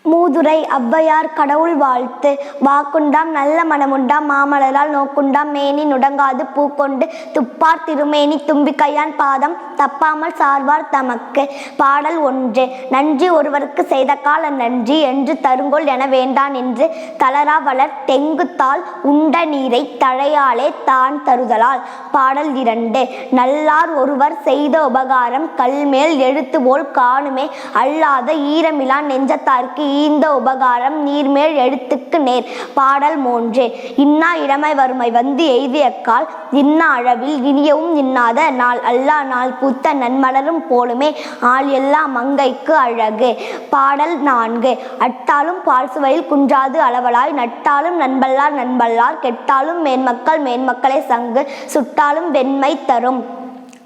மூதுரை ஔவையார் கடவுள் வாழ்த்து. வாக்குண்டாம் நல்ல மனமுண்டாம் மாமலரால் நோக்குண்டாம் மேனி நுடங்காது பூக்கொண்டு துப்பார் திருமேனி தும்பிக்கையான் பாதம் தப்பாமல் சார்வார் தமக்கு. பாடல் 1. நன்றி ஒருவருக்கு செய்த கால் நன்றி என்று தருங்கோல் என வேண்டான் என்று தளரா வளர் தெங்குத்தால் உண்ட நீரை தழையாலே தான் தருதலால். பாடல் 2. நல்லார் ஒருவர் செய்த உபகாரம் கல்மேல் எழுத்து போல் காணுமே அல்லாத ஈரமிலா நெஞ்சத்தார்க்கு ஈந்த உபகாரம் நீர்மேல் எழுத்துக்கு நேர். பாடல் 3. இன்னா இளமை வறுமை வந்து எய்திய கால் இன்னா அளவில் இனியவும் இன்னாத நாள் அல்லா நாள் பூத்த நன்மலரும் போலுமே ஆள் எல்லா மங்கைக்கு அழகு. பாடல் 4. அட்டாலும் பால் சுவையில் குன்றாது அளவலாய் நட்டாலும் நண்பல்லார் நண்பல்லார் கெட்டாலும் மேன்மக்கள் மேன்மக்களே சங்கு சுட்டாலும் வெண்மை தரும்.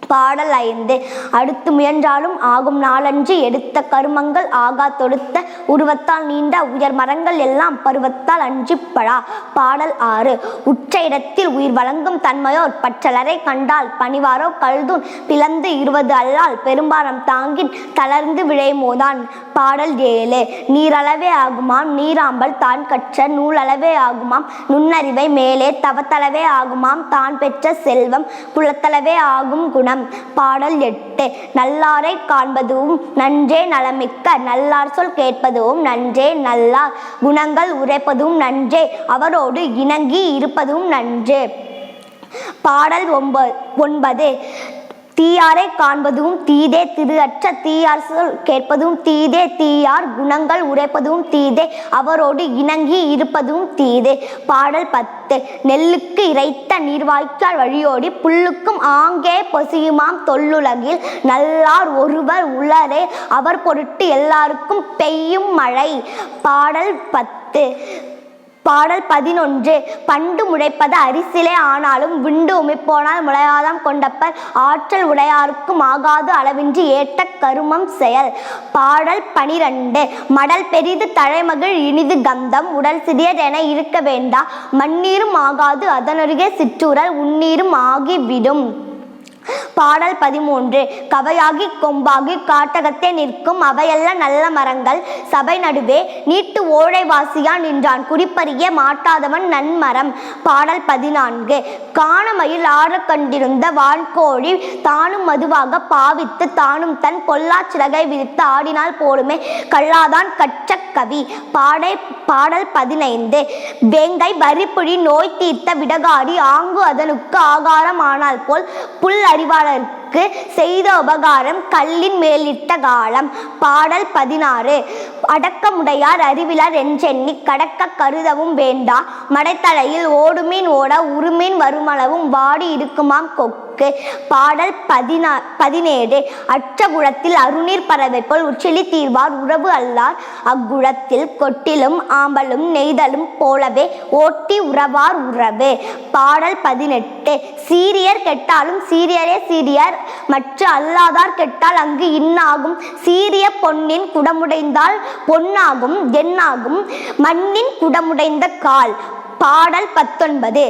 பாடல் 5. அடுத்து முயன்றாலும் ஆகும் நாளன்று எடுத்த கருமங்கள் ஆகா தொடுத்த உருவத்தால் நீண்ட உயர் மரங்கள் எல்லாம் பருவத்தால் அஞ்சிப்படா. பாடல் 6. உற்ற இடத்தில் உயிர் வழங்கும் தன்மையோர் பற்றலரை கண்டால் பணிவாரோ கழுதுன் பிளந்து 20 அல்லால் பெரும்பாரம் தாங்கின் தளர்ந்து விழைமோதான். பாடல் 7. நீரளவே ஆகுமாம் நீராம்பல் தான் கற்ற நூலளவே ஆகுமாம் நுண்ணறிவை மேலே தவத்தளவே ஆகுமாம் தான் பெற்ற செல்வம் குலத்தளவே ஆகும் குணம். பாடல் 8. நல்லாரை காண்பதும் நன்றே நலமிக்க நல்லார் சொல் கேட்பதும் நன்றே நல்லார் குணங்கள் உரைப்பதும் நன்றே அவரோடு இணங்கி இருப்பதும் நன்று. பாடல் 9. தீயாரை காண்பதும் தீதே திரு அற்ற தீயார் சொல் கேட்பதும் தீதே தீயார் குணங்கள் உரைப்பதும் தீதே அவரோடு இணங்கி இருப்பதும் தீதே. பாடல் 10. நெல்லுக்கு இறைத்த நீர்வாய்க்கால் வழியோடி புல்லுக்கும் ஆங்கே பொசியுமாம் தொல்லுலகில் நல்லார் ஒருவர் உளரே அவர் பொருட்டு எல்லாருக்கும் பெய்யும் மழை. பாடல் 10. பாடல் 11. பண்டு முளைப்பது அரிசிலே ஆனாலும் விண்டு உமிப்போனால் முளையாதாம் கொண்டப்பர் ஆற்றல் உடையாருக்கும் ஆகாது அளவின்றி ஏற்ற கருமம் செயல். பாடல் 12. மடல் பெரிது தழைமகிழ் இனிது கந்தம் உடல் சிறியர் என இருக்க வேண்டா மண்ணீரும் ஆகாது அதனருகே சிற்றூரல் உன்னீரும் ஆகிவிடும். பாடல் 13. கவையாகி கொம்பாகி காட்டகத்தே நிற்கும் அவையல்ல நல்ல மரங்கள் சபை நடுவே நீட்டு ஓழைவாசியா நின்றான் குறிப்பறிய மாட்டாதவன் நன்மரம். பாடல் 14. காணமயில் ஆட கண்டிருந்த வான்கோழி தானும் மதுவாக பாவித்து தானும் தன் பொல்லா சிறகை விரித்து ஆடினால் போலுமே கல்லாதான் கற்ற கவி. பாடல் 15. வேங்கை வரிப்புழி நோய் தீர்த்த விடகாடி ஆங்கு அதனுக்கு ஆகாரம் ஆனால் போல் புல் அறிவாளருக்கு செய்த உபகாரம் கல்லின் மேலிட்ட காலம். பாடல் 16. அடக்கமுடையார் அறிவிலர் என்றெண்ணி கடக்க கருதவும் வேண்டா மடைத்தலையில் ஓடுமீன் ஓட உருமீன் வருமளவும் வாடி இருக்குமாம் கொக்கு. பாடல் 17. அற்ற குளத்தில் அருநீர் பறவை போல் உச்சிலி தீர்வார் உறவு அல்லார் அக்குளத்தில் கொட்டிலும் ஆம்பலும் நெய்தலும் போலவே ஓட்டி உறவார் உறவு. பாடல் 18. சீரியர் கெட்டாலும் சீரியரே சீரியர் மற்ற அல்லாதார் கெட்டால் அங்கு இன்னாகும் சீரிய பொன்னின் குடமுடைந்தால் பொன்னாகும் என்னாகும் மண்ணின் குடமுடைந்த கால். பாடல் 19.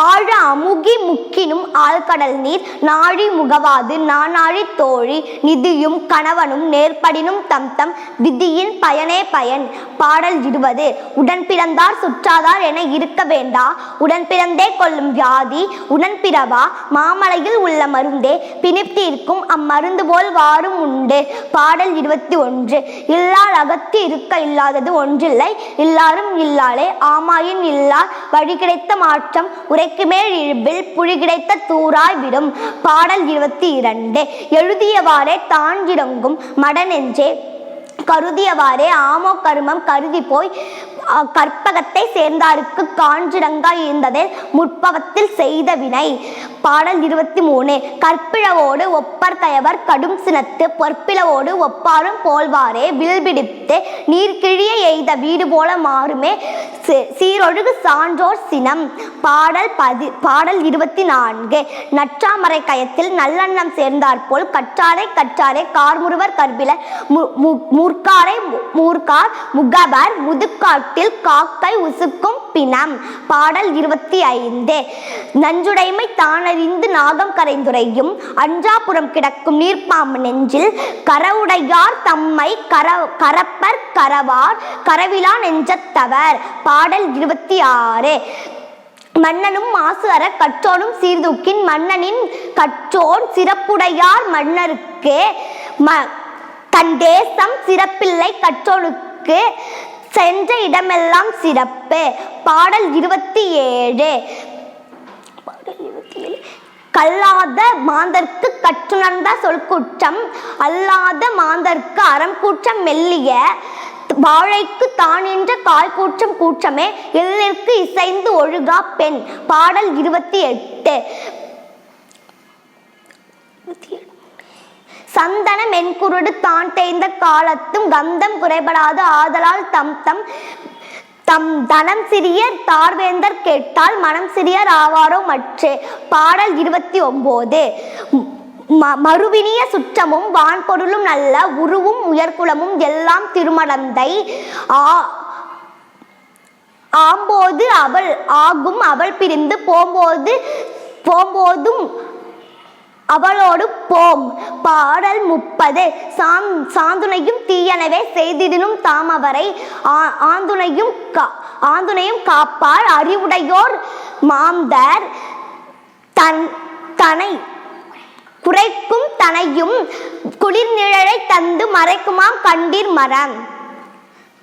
ஆழ அமுகி முக்கினும் ஆழ்கடல் நீர் நாழி முகவாது நானாழி தோழி நிதியும் கணவனும் நேர்படினும் தம்தம் விதியின் பயனே பயன். பாடல் 20. உடன் பிறந்தார் சுற்றாதார் என இருக்க வேண்டா உடன் பிறந்தே கொள்ளும் வியாதி உடன் பிறவா மாமலையில் உள்ள மருந்தே பிணித்தீர்க்கும் அம்மருந்து போல் வாரும் உண்டு. பாடல் 21. இல்லால் அகத்து இருக்க இல்லாதது ஒன்றில்லை இல்லாரும் இல்லாளே ஆமாயின் இல்லார் வழி கிடைத்த மாற்றம் உரைக்கு மேல் இழிபில் புழி கிடைத்த தூராய் விடும். பாடல் 22. எழுதியவாறே தாஞ்சிடங்கும் மடநெஞ்சே கருதியவாறே ஆமோ கருமம் கருதி போய் கற்பகத்தை சேர்ந்தாருக்கு காஞ்சிடங்காய் இருந்ததே முற்பவத்தில் செய்த வினை. பாடல் 23. கற்பிழவோடு ஒப்பர் கயவர் கடும் சினத்து பொற்பிளவோடு ஒப்பாரும் போல்வாரே வில்பிடித்து நீர்கிழிய எய்த வீடு போல மாறுமே சீரொழுகு சான்றோர் சினம். பாடல் 24. நற்றாமரை கயத்தில் நல்லெண்ணம் சேர்ந்தாற்போல் கற்றாரை கற்றாரை கார்முருவர் கற்பில மூர்க்காரை மூர்க்கார் முகவர் முதுக்காட்டில் காட்டில் காக்கை உசுக்கும் பிணம். பாடல் 25. நஞ்சுடைமை தானறிந்து நாகம் கரைந்துரையும் அஞ்சாபுரம் கிடக்கும் நீர்ப்பாம்பு நெஞ்சில் கரவுடையார் தம்மை கரப்பர் கரவார் கரவிலா நெஞ்சத்தவர். பாடல் 26. மன்னனும் மாசு அற கற்றோனும் சீர்தூக்கின் மன்னனின் கற்றோன் சிறப்புடையார் மன்னருக்கு தன் தேசம் சிறப்பில்லை கற்றோனுக்கு சென்ற இடமெல்லாம் சிறப்பு. பாடல் 27. கல்லாத மாந்தர்க்கு கற்றுணர்ந்த சொல்குற்றம் அல்லாத மாந்தர்க்கு அறம் கூற்றம் மெல்லிய வாழைக்கு தான் என்ற கால் கூற்றம் கூற்றமே எல்லிற்கு இசைந்து ஒழுகா பெண். பாடல் 28. சந்தனம் என்குருடு தான் தேய்ந்த காலத்தும் கந்தம் குறைபடாது ஆதலால் தம் தனம் சிறியர் தார்வேந்தர் கேட்டால் மனம் சிறியர் ஆவாரோ மற்றே. பாடல் 29. மறுவினிய சுற்றமும் வான்பொருளும் நல்ல உருவும் உயர்குலமும் எல்லாம் திருமடந்தை ஆம்போது அவள் ஆகும் அவள் பிரிந்து போம்போதும் அவளோடு போம். பாடல் 30. சாந்துணையும் தீயனவே செய்திடினும் தாம் அவரை ஆந்துணையும் காப்பார் அறிவுடையோர் மாந்தர் தனை குறைக்கும் தனையும் குளிர் நிழலை தந்து மறைக்குமாம் கண்டீர் மரம்.